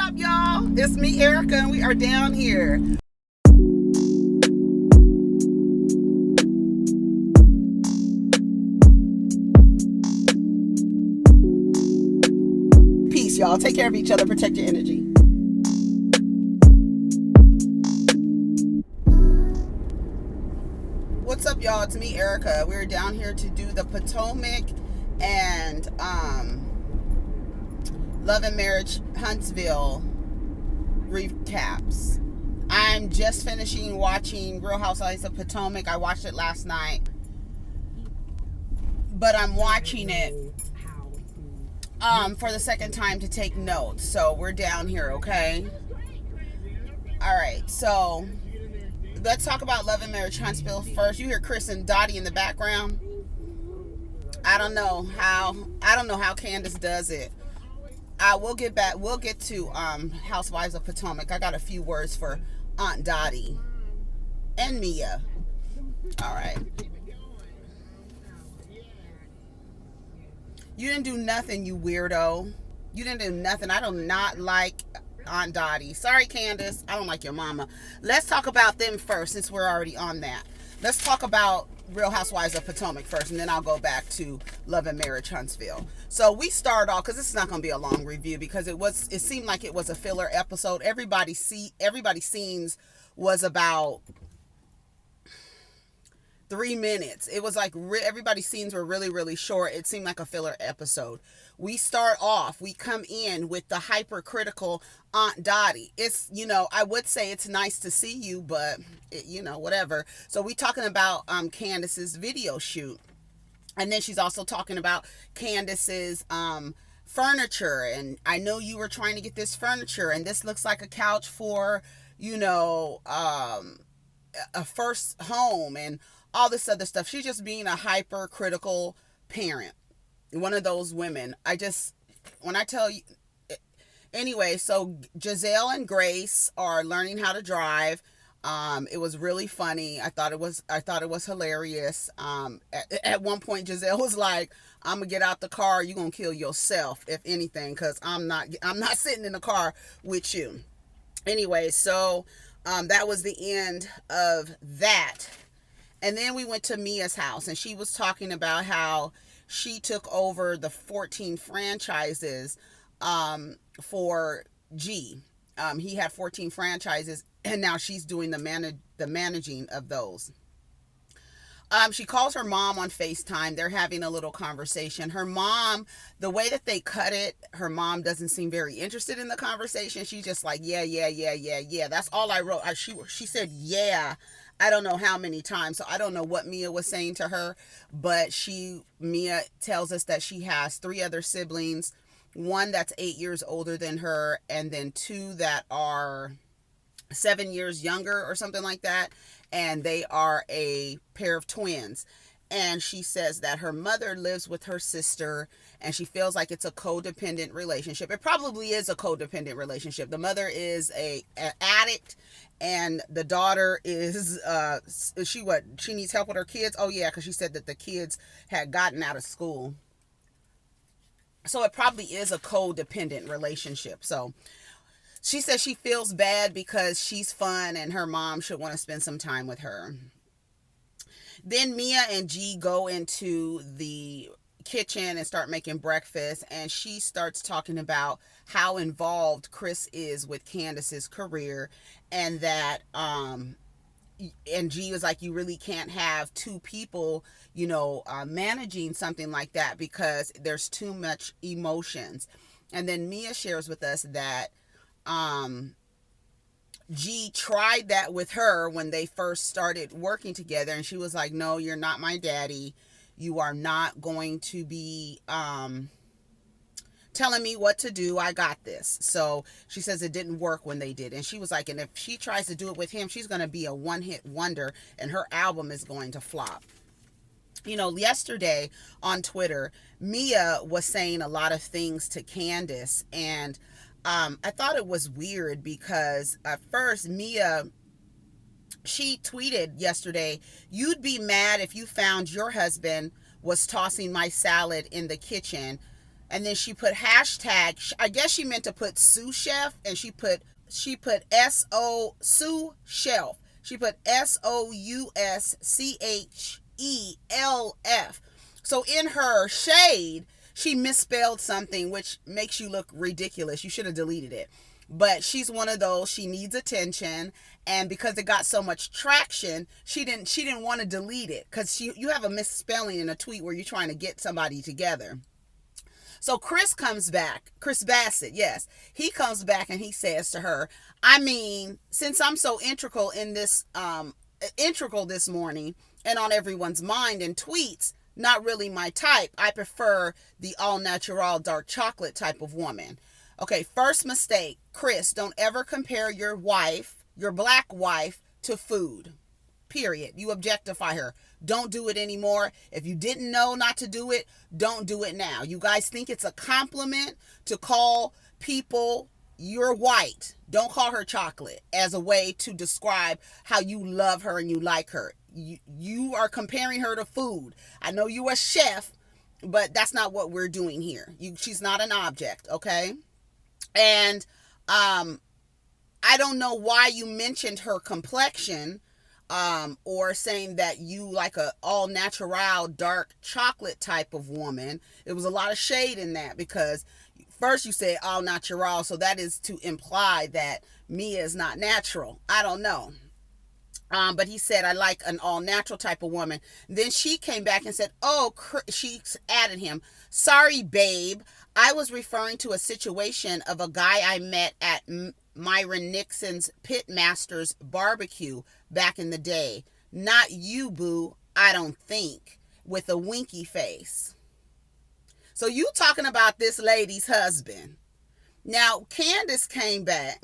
up, y'all? It's me, Erica, and we are down here. Peace, y'all. Take care of each other. Protect your energy. What's up, y'all? It's me, Erica. We're down here to do the Potomac and Love and Marriage Huntsville recaps. I'm just finishing watching Real Housewives of Potomac. I watched it last night, but I'm watching it for the second time to take notes. So we're down here, okay? All right, so let's talk about Love and Marriage Huntsville first. You hear Chris and Dottie in the background. I don't know how Candiace does it. We'll get to Housewives of Potomac. I got a few words for Aunt Dottie and Mia. All right. You didn't do nothing, you weirdo. You didn't do nothing. I do not like Aunt Dottie. Sorry, Candiace. I don't like your mama. Let's talk about them first, since we're already on that. Let's talk about Real Housewives of Potomac first, and then I'll go back to Love and Marriage Huntsville. So we start off, because this is not going to be a long review, because it seemed like it was a filler episode. Everybody's scenes was about 3 minutes. It was like everybody's scenes were really, really short. It seemed like a filler episode. We come in with the hypercritical Aunt Dottie. It's, I would say it's nice to see you, but whatever. So we talking about Candiace's video shoot. And then she's also talking about Candiace's furniture. And I know you were trying to get this furniture, and this looks like a couch for, a first home and all this other stuff. She's just being a hypercritical parent. One of those women. When I tell you, anyway, so Gizelle and Grace are learning how to drive. It was really funny. I thought it was hilarious. At one point, Gizelle was like, "I'm gonna get out the car. You gonna kill yourself, if anything, because I'm not sitting in the car with you." Anyway, so that was the end of that. And then we went to Mia's house, and she was talking about how she took over the 14 franchises for G. He had 14 franchises, and now she's doing the managing of those. She calls her mom on FaceTime. They're having a little conversation. Her mom, the way that they cut it, her mom doesn't seem very interested in the conversation. She's just like, yeah. That's all I wrote. She said, yeah. I don't know how many times, so I don't know what Mia was saying to her, but Mia tells us that she has 3 other siblings, one that's 8 years older than her, and then 2 that are 7 years younger or something like that, and they are a pair of twins. And she says that her mother lives with her sister, and she feels like it's a codependent relationship. It probably is a codependent relationship. The mother is an addict, and the daughter is she needs help with her kids. Oh yeah, because she said that the kids had gotten out of school. So it probably is a codependent relationship. So she says she feels bad because she's fun and her mom should want to spend some time with her. Then Mia and G go into the kitchen and start making breakfast, and she starts talking about how involved Chris is with Candiace's career, and that and G was like, you really can't have 2 people managing something like that because there's too much emotions. And then Mia shares with us that G tried that with her when they first started working together, and she was like, no, you're not my daddy. You are not going to be telling me what to do. I got this. So she says it didn't work when they did. And she was like, and if she tries to do it with him, she's going to be a one-hit wonder, and her album is going to flop. Yesterday on Twitter, Mia was saying a lot of things to Candiace, and I thought it was weird because at first Mia, she tweeted yesterday, "You'd be mad if you found your husband was tossing my salad in the kitchen And then she put hashtag, I guess she meant to put sous chef, and she put S-O, sous shelf. She put SOUSCHELF. So in her shade, she misspelled something, which makes you look ridiculous. You should have deleted it. But she's one of those, she needs attention, and because it got so much traction, she didn't want to delete it, because you have a misspelling in a tweet where you're trying to get somebody together. So Chris comes back, Chris Bassett, yes. He comes back and he says to her, I mean, since I'm so integral this morning and on everyone's mind in tweets, not really my type. I prefer the all natural dark chocolate type of woman. Okay, first mistake, Chris, don't ever compare your wife, your black wife, to food. Period. You objectify her. Don't do it anymore. If you didn't know not to do it, don't do it now. You guys think it's a compliment to call people you're white. Don't call her chocolate as a way to describe how you love her and you like her. You are comparing her to food. I know you're a chef, but that's not what we're doing here. She's not an object, okay? And I don't know why you mentioned her complexion, or saying that you like a all natural dark chocolate type of woman. It was a lot of shade in that, because first you said all natural, so that is to imply that Mia is not natural. I don't know. But he said, I like an all natural type of woman. Then she came back and said, she added him, sorry, babe. I was referring to a situation of a guy I met at Myron Nixon's Pitmaster's barbecue back in the day. Not you, boo, I don't think, with a winky face. So you talking about this lady's husband. Now, Candiace came back.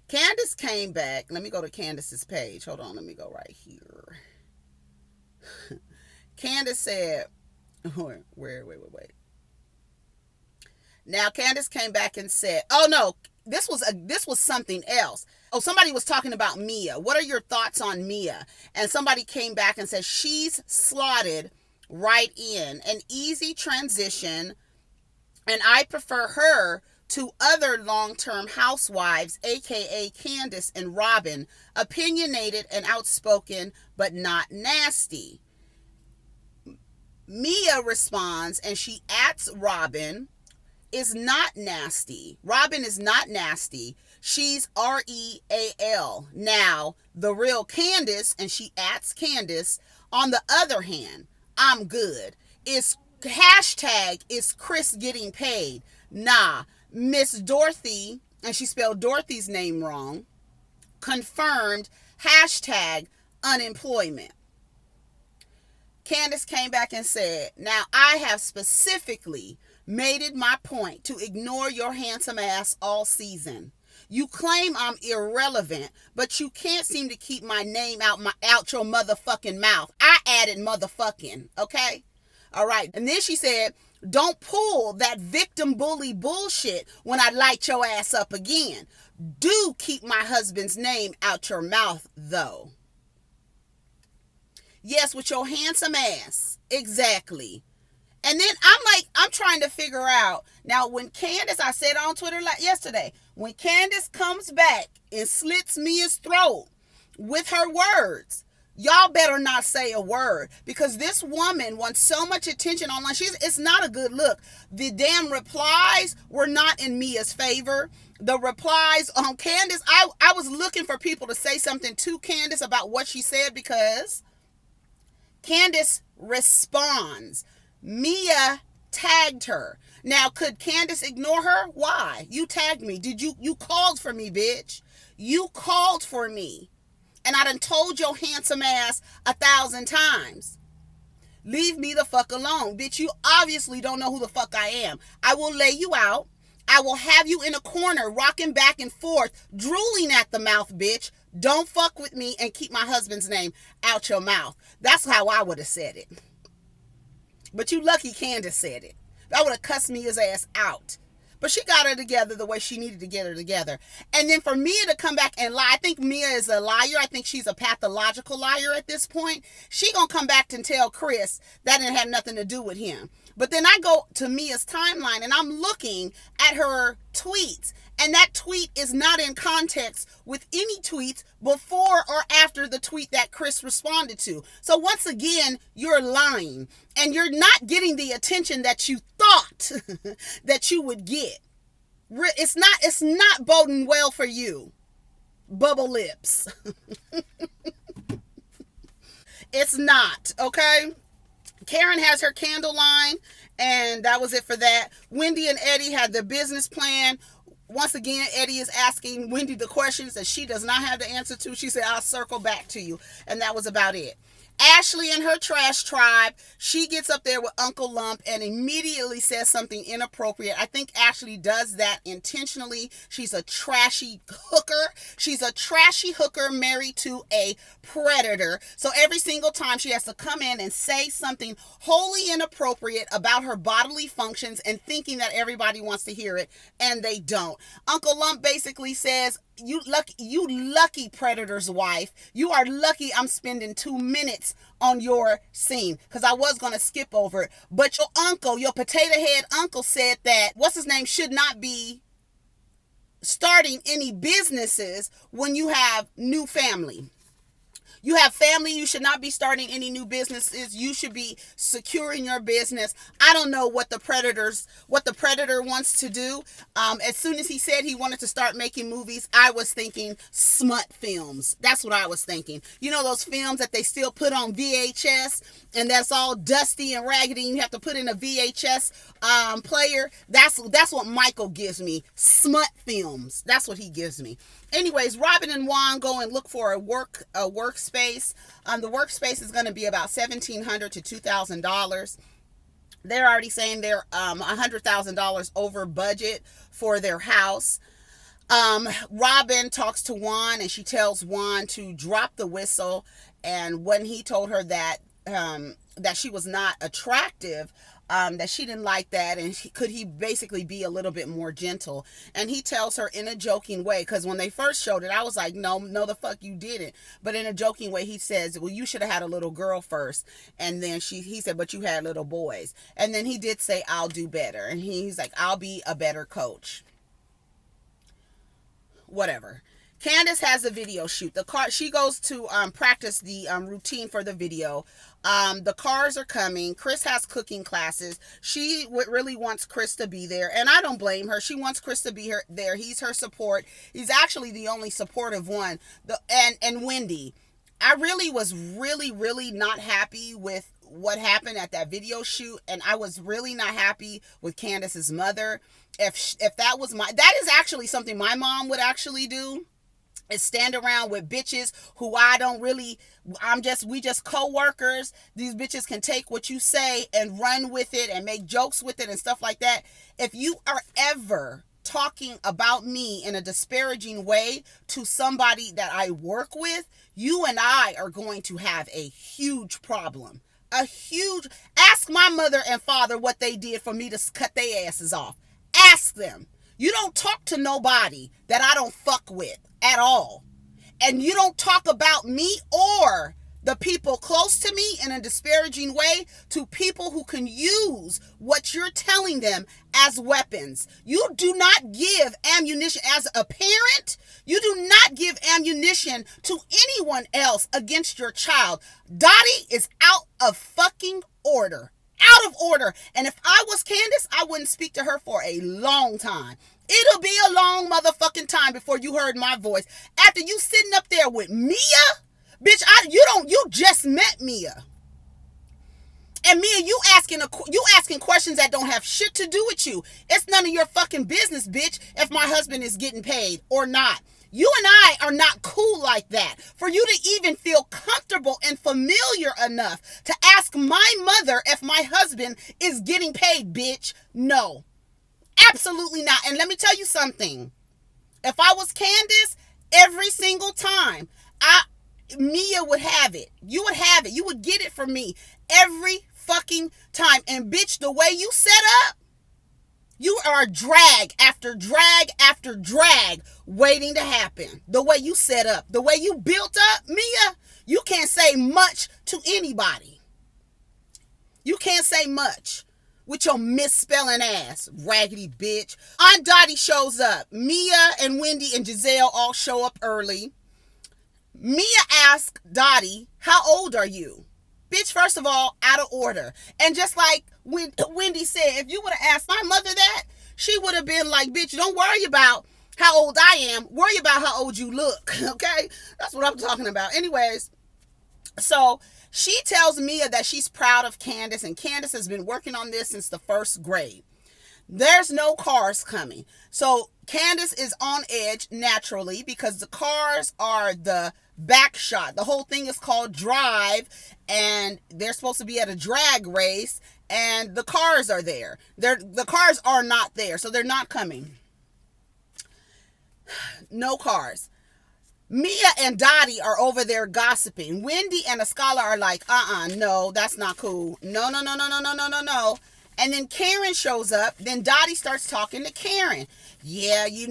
Candiace came back. Let me go to Candiace's page. Hold on, let me go right here. Candiace said, wait. Now, Candiace came back and said, oh no, this was something else. Oh, somebody was talking about Mia. What are your thoughts on Mia? And somebody came back and said, she's slotted right in. An easy transition, and I prefer her to other long-term housewives, aka Candiace and Robin, opinionated and outspoken, but not nasty. Mia responds, and she adds Robin is not nasty. Robin is not nasty. She's REAL. Now, the real Candiace, and she adds Candiace, on the other hand, I'm good. Is hashtag is Chris getting paid? Nah. Miss Dorothy, and she spelled Dorothy's name wrong, confirmed hashtag unemployment. Candiace came back and said, now I have specifically made it my point to ignore your handsome ass all season. You claim I'm irrelevant, but you can't seem to keep my name out your motherfucking mouth. I added motherfucking, okay? All right. And then she said, don't pull that victim bully bullshit when I light your ass up again. Do keep my husband's name out your mouth, though. Yes, with your handsome ass. Exactly. And then I'm trying to figure out, now when Candiace, I said on Twitter yesterday, when Candiace comes back and slits Mia's throat with her words, y'all better not say a word, because this woman wants so much attention online. It's not a good look. The damn replies were not in Mia's favor. The replies on Candiace, I was looking for people to say something to Candiace about what she said, because Candiace responds. Mia tagged her. Now, could Candiace ignore her? Why? You tagged me. You called for me, bitch. You called for me. And I done told your handsome ass 1,000 times. Leave me the fuck alone. Bitch, you obviously don't know who the fuck I am. I will lay you out. I will have you in a corner, rocking back and forth, drooling at the mouth, bitch. Don't fuck with me and keep my husband's name out your mouth. That's how I would have said it. But you lucky Candiace said it. I would have cussed Mia's ass out. But she got her together the way she needed to get her together. And then for Mia to come back and lie, I think Mia is a liar. I think she's a pathological liar at this point. She gonna come back and tell Chris that didn't have nothing to do with him. But then I go to Mia's timeline and I'm looking at her tweets, and that tweet is not in context with any tweets before or after the tweet that Chris responded to. So once again, you're lying, and you're not getting the attention that you thought that you would get. It's not boding well for you. Bubble lips. It's not, okay? Karen has her candle line, and that was it for that. Wendy and Eddie had their business plan. Once again, Eddie is asking Wendy the questions that she does not have the answer to. She said, I'll circle back to you. And that was about it. Ashley and her trash tribe, she gets up there with Uncle Lump and immediately says something inappropriate. I think Ashley does that intentionally. She's a trashy hooker. She's a trashy hooker married to a predator. So every single time she has to come in and say something wholly inappropriate about her bodily functions and thinking that everybody wants to hear it, and they don't. Uncle Lump basically says, you lucky predator's wife. You are lucky I'm spending 2 minutes on your scene, because I was going to skip over it. But your uncle, your potato head uncle, said that, what's his name, should not be starting any businesses when you have new family. You have family, you should not be starting any new businesses. You should be securing your business. I don't know what the predator wants to do. As soon as he said he wanted to start making movies, I was thinking smut films. That's what I was thinking. You know those films that they still put on VHS and that's all dusty and raggedy and you have to put in a VHS player? That's what Michael gives me. Smut films. That's what he gives me. Anyways, Robin and Juan go and look for a workspace. The workspace is going to be about $1,700 to $2,000. They're already saying they're $100,000 over budget for their house. Robin talks to Juan and she tells Juan to drop the whistle. And when he told her that she was not attractive, that she didn't like that, and could he basically be a little bit more gentle? And he tells her in a joking way, because when they first showed it, I was like, no the fuck you didn't. But in a joking way, he says, well, you should have had a little girl first. And then he said, but you had little boys. And then he did say, I'll do better. And he's like, I'll be a better coach. Whatever. Candiace has a video shoot. She goes to practice the routine for the video. The cars are coming. Chris has cooking classes. She really wants Chris to be there, and I don't blame her. She wants Chris to be there. He's her support. He's actually the only supportive one. And Wendy, I really was really not happy with what happened at that video shoot, and I was really not happy with Candiace's mother. If that was that is actually something my mom would actually do. Is stand around with bitches who we just co-workers. These bitches can take what you say and run with it and make jokes with it and stuff like that. If you are ever talking about me in a disparaging way to somebody that I work with, you and I are going to have a huge problem. Ask my mother and father what they did for me to cut their asses off. Ask them. You don't talk to nobody that I don't fuck with at all. And you don't talk about me or the people close to me in a disparaging way to people who can use what you're telling them as weapons. You do not give ammunition as a parent. You do not give ammunition to anyone else against your child. Dottie is out of fucking order. Out of order. And if I was Candiace, I wouldn't speak to her for a long time. It'll be a long motherfucking time before you heard my voice. After you sitting up there with Mia, bitch, you just met Mia. And Mia, you asking questions that don't have shit to do with you. It's none of your fucking business, bitch, if my husband is getting paid or not. You and I are not cool like that. For you to even feel comfortable and familiar enough to ask my mother if my husband is getting paid, bitch. No. Absolutely not. And let me tell you something. If I was Candiace, every single time, Mia would have it. You would have it. You would get it from me every fucking time. And bitch, the way you set up, you are drag after drag after drag waiting to happen. The way you set up, the way you built up, Mia, you can't say much to anybody. You can't say much. with your misspelling ass, raggedy bitch. Aunt Dottie shows up. Mia and Wendy and Gizelle all show up early. Mia asks Dottie, how old are you? Bitch, first of all, out of order. And just like when Wendy said, if you would have asked my mother that, she would have been like, bitch, don't worry about how old I am. Worry about how old you look, okay? That's what I'm talking about. Anyways, so she tells Mia that she's proud of Candiace, and Candiace has been working on this since the first grade. There's no cars coming. So Candiace is on edge naturally because the cars are the back shot. The whole thing is called Drive, and they're supposed to be at a drag race, and the cars are there. The cars are not there, so they're not coming. No cars. Mia and Dottie are over there gossiping. Wendy and a scholar are like, no, that's not cool. No. And then Karen shows up. Then Dottie starts talking to Karen. Yeah, I didn't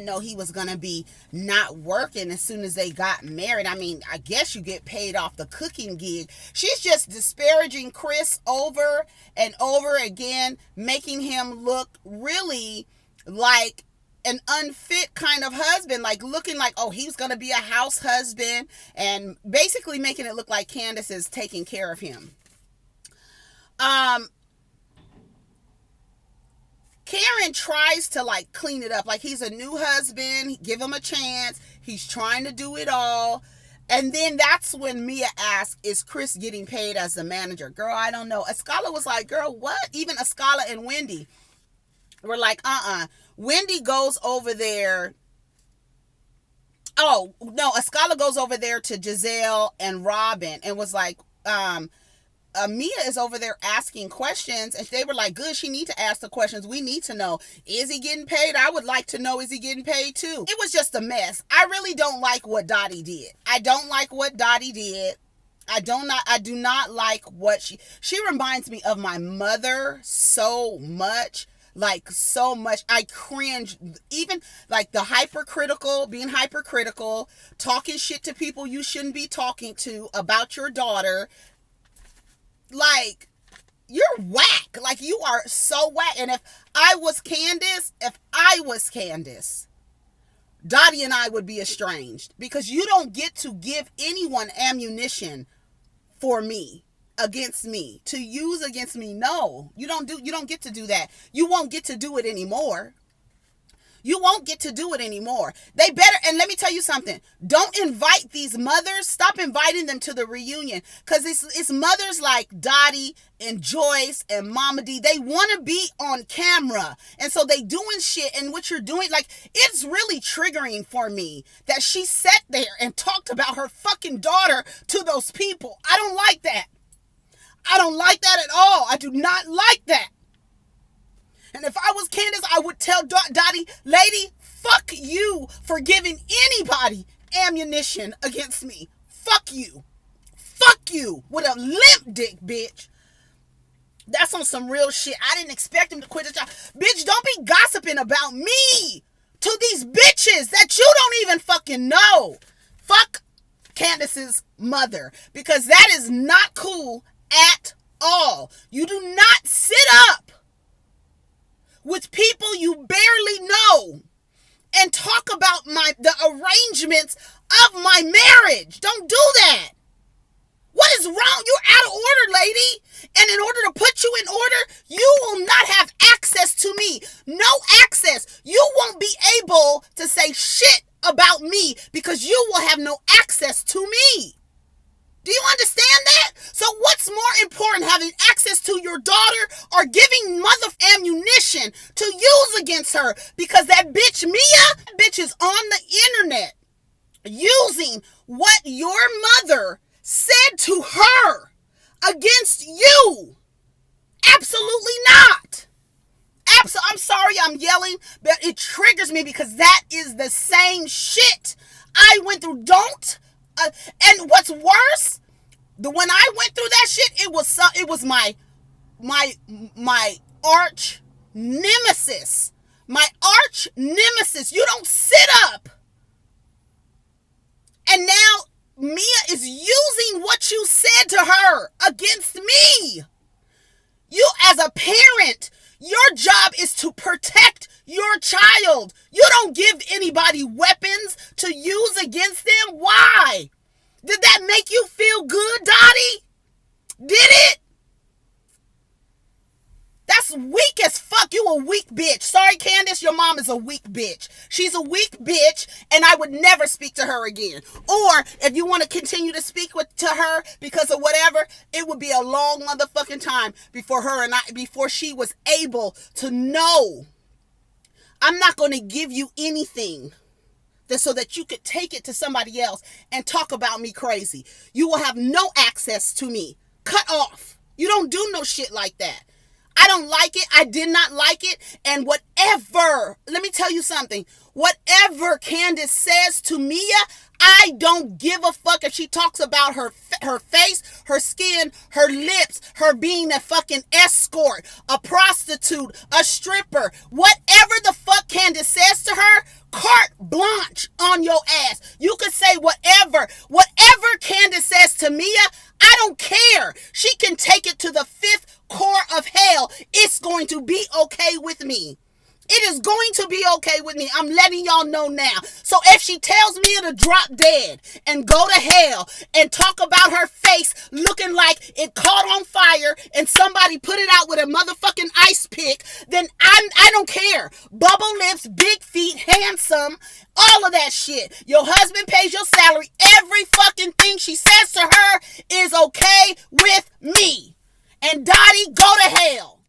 know he was going to be not working as soon as they got married. I mean, I guess you get paid off the cooking gig. She's just disparaging Chris over and over again, making him look really like an unfit kind of husband, like looking like, oh, he's going to be a house husband, and basically making it look like Candiace is taking care of him. Karen tries to like clean it up, like he's a new husband, give him a chance, he's trying to do it all. And then that's when Mia asks, is Chris getting paid as the manager? Girl, I don't know. Escala was like, girl, what? Even Escala and Wendy were like, Wendy goes over there. Oh, no, Escala goes over there to Gizelle and Robin and was like, Mia is over there asking questions, and they were like, good, she need to ask the questions. We need to know, is he getting paid? I would like to know, is he getting paid too? It was just a mess. I really don't like what Dottie did. I don't like what Dottie did. I do not like what she reminds me of my mother so much. Like so much. I cringe. Even like the being hypercritical, talking shit to people you shouldn't be talking to about your daughter. Like, you're whack. Like, you are so whack. And if I was Candiace, Dottie and I would be estranged, because you don't get to give anyone ammunition for me, against me, to use against me. No, you don't get to do that. You won't get to do it anymore. You won't get to do it anymore. They better, and let me tell you something. Don't invite these mothers. Stop inviting them to the reunion. Because it's mothers like Dottie and Joyce and Mama D. They want to be on camera. And so they doing shit. And what you're doing, like, it's really triggering for me that she sat there and talked about her fucking daughter to those people. I don't like that. I don't like that at all. I do not like that. And if I was Candiace, I would tell Dottie, lady, fuck you for giving anybody ammunition against me. Fuck you. Fuck you with a limp dick, bitch. That's on some real shit. I didn't expect him to quit his job. Bitch, don't be gossiping about me to these bitches that you don't even fucking know. Fuck Candiace's mother, because that is not cool at all. You do not sit up with people you barely know and talk about the arrangements of my marriage. Don't do that. What is wrong? You're out of order, lady. And in order to put you in order, you will not have access to me. No access. You won't be able to say shit about me because you will have no access to me. Do you understand that? So what's more important, having access to your daughter or giving mother ammunition to use against her? Because that bitch Mia, is on the internet using what your mother said to her against you. Absolutely not. I'm sorry I'm yelling, but it triggers me because that is the same shit I went through. And what's worse, when I went through that shit, it was my arch nemesis. My arch nemesis. You don't sit up. And now Mia is using what you said to her against me. You as a parent, your job is to protect your child. You don't give anybody weapons to use against them. Why? Did that make you feel good, Dottie? Did it? That's weak as fuck. You a weak bitch. Sorry, Candiace, your mom is a weak bitch. She's a weak bitch, and I would never speak to her again. Or if you want to continue to speak to her because of whatever, it would be a long motherfucking time before she was able to know. I'm not going to give you anything so that you could take it to somebody else and talk about me crazy. You will have no access to me. Cut off. You don't do no shit like that. I don't like it. I did not like it. And whatever, let me tell you something. Whatever Candiace says to Mia, I don't give a fuck if she talks about her face, her skin, her lips, her being a fucking escort, a prostitute, a stripper. Whatever the fuck Candiace says to her, carte blanche on your ass. You could say whatever. Whatever Candiace says to Mia, I don't care. She can take it to the fifth core of hell. It's going to be okay with me. It is going to be okay with me. I'm letting y'all know now. So if she tells me to drop dead and go to hell and talk about her face looking like it caught on fire and somebody put it out with a motherfucking ice pick, then I don't care. Bubble lips, big feet, handsome, all of that shit. Your husband pays your salary. Every fucking thing she says to her is okay with me. And Dottie, go to hell.